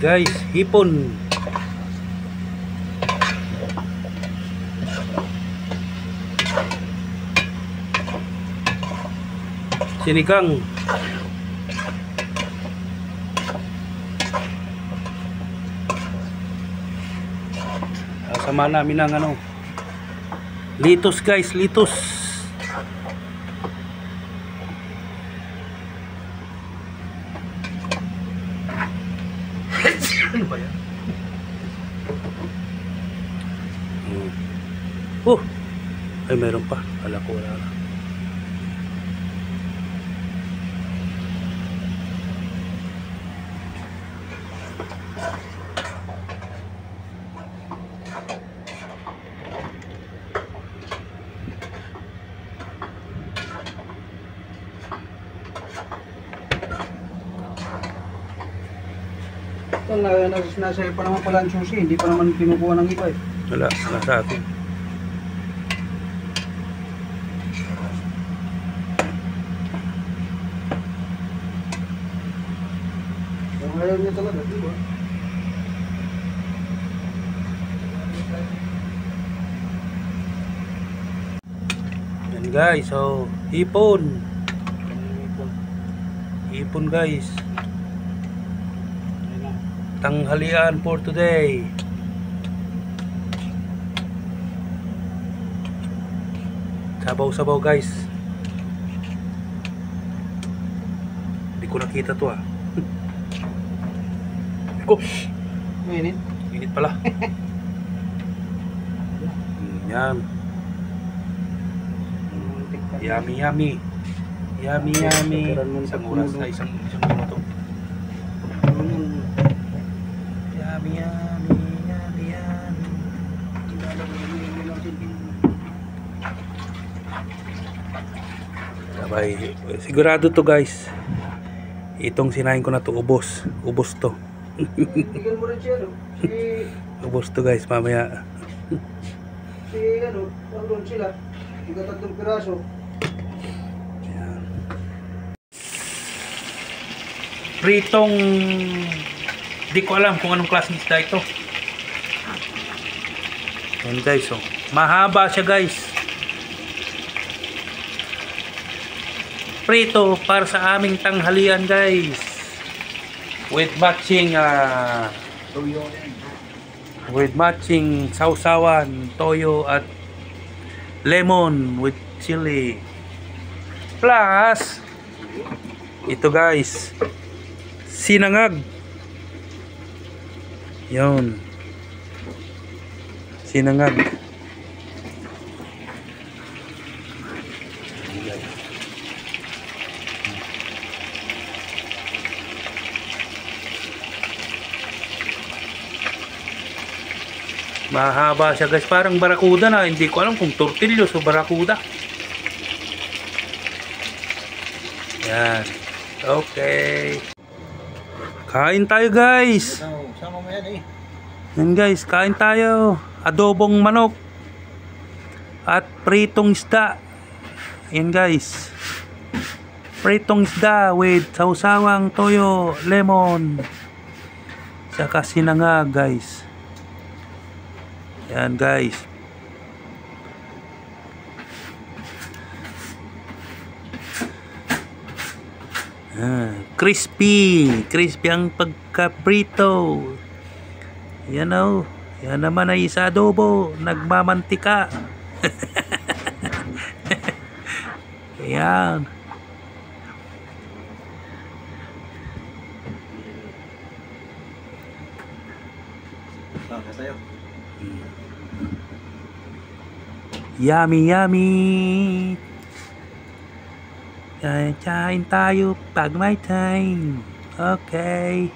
Guys, hipon. Sinigang. Sama namin ng ano, litos guys, litos. Ano ba yan? Ay meron pa. Wala ko, wala na. Nasa pa naman pala ang susi, hindi pa naman kinukuha ng iba eh. Wala, nasa atin. Ang ayaw niya talaga, di ba? Yan guys, so hipon. Hipon guys. Tanghalian for today. Sabaw-sabaw guys. Hindi ko nakita to ah. Mainit. Init pala. Yan. Yummy yummy. Yummy yummy. Isang oras na isang minuto. Yummy yummy yummy yummy. Sabay, sigurado to guys. Itong sinain ko na to ubos. Ubos to. Tignan mo rin siya, no? Ubos to guys mamaya. Doon sila. 3 piraso. Yan. Pritong, di ko alam kung anong klaseng isda ito. Yan guys, oh. Mahaba siya guys. Prito para sa aming tanghalian guys. With matching sausawan, toyo at lemon with chili. Plus ito guys, sinangag. Yun. Sinangag. Mahaba siya guys, parang barakuda na. Hindi ko alam kung tortillos o barakuda. Yan. Okay. Kain tayo guys. Sama mo yan eh. Yan guys, kain tayo. Adobong manok at pritong isda. Yan guys. Pritong isda with sausawang, toyo, lemon, saka sinangag guys. Yan guys. Crispy ang pagka-prito. Yan o. Yan naman ay sa adobo, nagmamantika. Yan. Yummy yummy. Kain tayo pag may time. Okay.